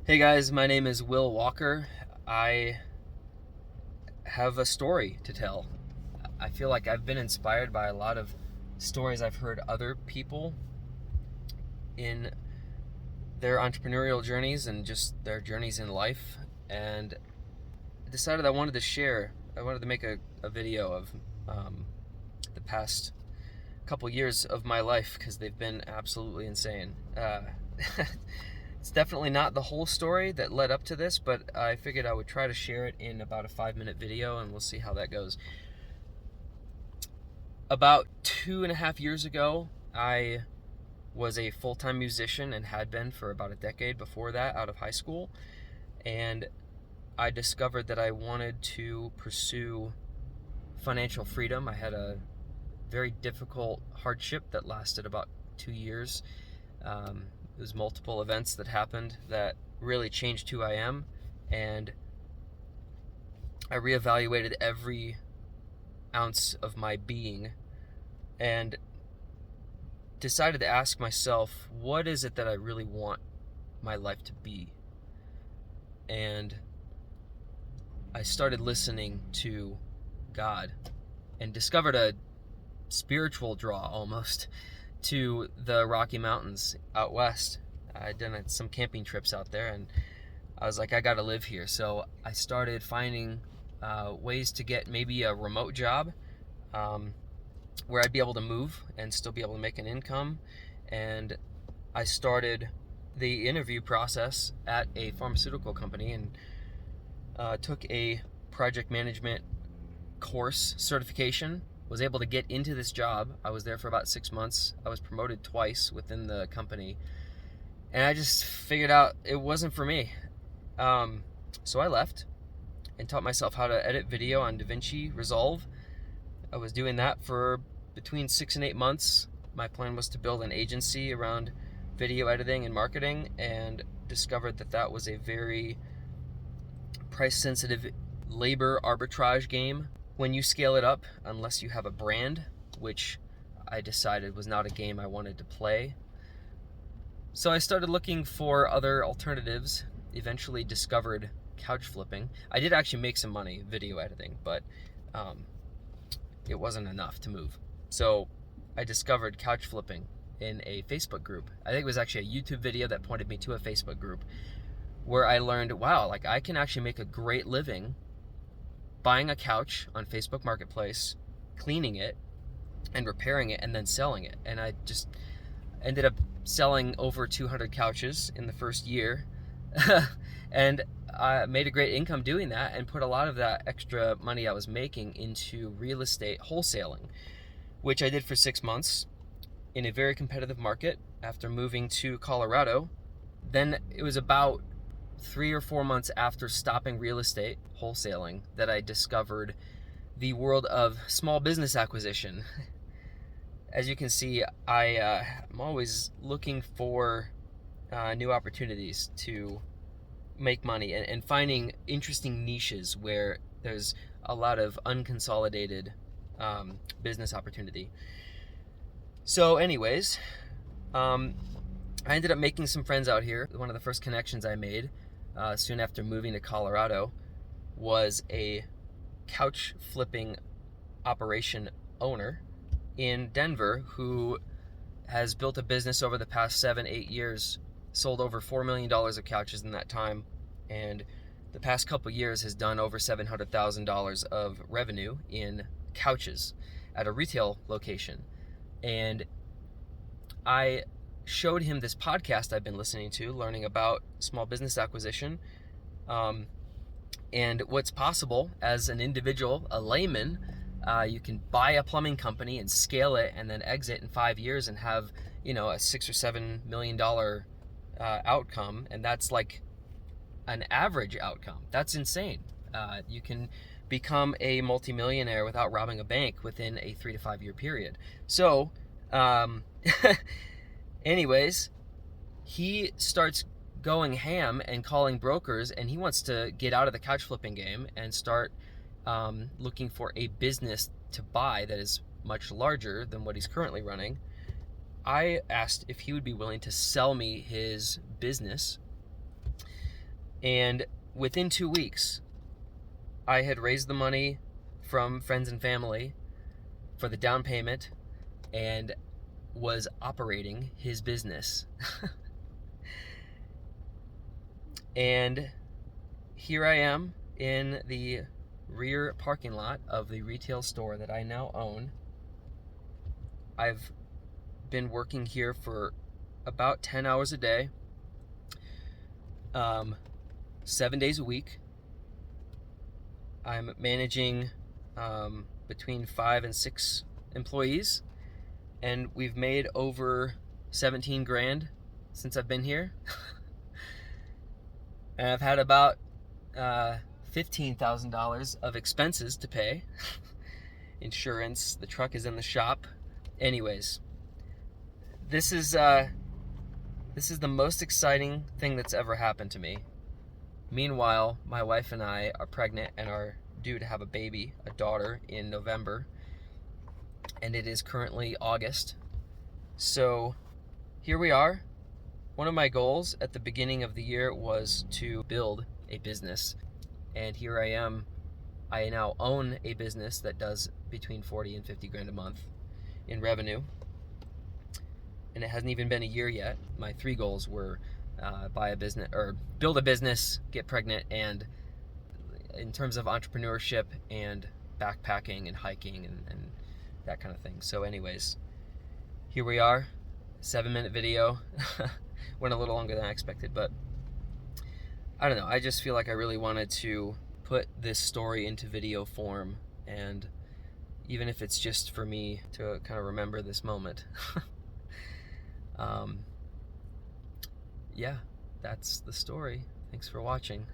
Hey guys, my name is Will Walker. I have a story to tell. I feel like I've been inspired by a lot of stories I've heard other people in their entrepreneurial journeys and just their journeys in life, and I decided I wanted to make a video of the past couple years of my life because they've been absolutely insane. It's definitely not the whole story that led up to this, but I figured I would try to share it in about a 5-minute video and we'll see how that goes. About 2.5 years ago, I was a full-time musician and had been for about a decade before that out of high school. And I discovered that I wanted to pursue financial freedom. I had a very difficult hardship that lasted about 2 years. It was multiple events that happened that really changed who I am, and I reevaluated every ounce of my being and decided to ask myself, what is it that I really want my life to be? And I started listening to God and discovered a spiritual draw almost to the Rocky Mountains out west. I'd done some camping trips out there and I was like, I gotta live here. So I started finding ways to get maybe a remote job where I'd be able to move and still be able to make an income. And I started the interview process at a pharmaceutical company and took a project management course certification. Was able to get into this job. I was there for about 6 months. I was promoted twice within the company, and I just figured out it wasn't for me. So I left and taught myself how to edit video on DaVinci Resolve. I was doing that for between 6 and 8 months. My plan was to build an agency around video editing and marketing, and discovered that that was a very price-sensitive labor arbitrage game when you scale it up, unless you have a brand, which I decided was not a game I wanted to play. So I started looking for other alternatives, eventually discovered couch flipping. I did actually make some money video editing, but it wasn't enough to move. So I discovered couch flipping in a Facebook group. I think it was actually a YouTube video that pointed me to a Facebook group where I learned, wow, like I can actually make a great living buying a couch on Facebook Marketplace, cleaning it and repairing it, and then selling it. And I just ended up selling over 200 couches in the first year. And I made a great income doing that and put a lot of that extra money I was making into real estate wholesaling, which I did for 6 months in a very competitive market after moving to Colorado. Then it was about 3 or 4 months after stopping real estate wholesaling that I discovered the world of small business acquisition. As you can see, I'm always looking for new opportunities to make money and finding interesting niches where there's a lot of unconsolidated business opportunity. So anyways, I ended up making some friends out here. One of the first connections I made soon after moving to Colorado was a couch flipping operation owner in Denver who has built a business over the past 7-8 years, sold over $4 million of couches in that time, and the past couple years has done over $700,000 of revenue in couches at a retail location. And I showed him this podcast I've been listening to, learning about small business acquisition, and what's possible as an individual, a layman. You can buy a plumbing company and scale it and then exit in 5 years and have, a $6 or $7 million outcome. And that's like an average outcome. That's insane. You can become a multimillionaire without robbing a bank within a 3 to 5 year period. So, anyways, he starts going ham and calling brokers, and he wants to get out of the couch flipping game and start looking for a business to buy that is much larger than what he's currently running. I asked if he would be willing to sell me his business And within 2 weeks, I had raised the money from friends and family for the down payment and was operating his business. And here I am in the rear parking lot of the retail store that I now own. I've been working here for about 10 hours a day, 7 days a week. I'm managing between 5 and 6 employees, and we've made over 17 grand since I've been here. And I've had about $15,000 of expenses to pay. Insurance, the truck is in the shop. Anyways, this is the most exciting thing that's ever happened to me. Meanwhile, my wife and I are pregnant and are due to have a baby, a daughter, in November. And it is currently August. So here we are. One of my goals at the beginning of the year was to build a business. And here I am. I now own a business that does between 40 and 50 grand a month in revenue. And it hasn't even been a year yet. My 3 goals were buy a business, or build a business, get pregnant, and in terms of entrepreneurship and backpacking and hiking and that kind of thing. So anyways, here we are, 7-minute video. Went a little longer than I expected, but I don't know, I just feel like I really wanted to put this story into video form, and even if it's just for me to kind of remember this moment. Yeah, that's the story. Thanks for watching.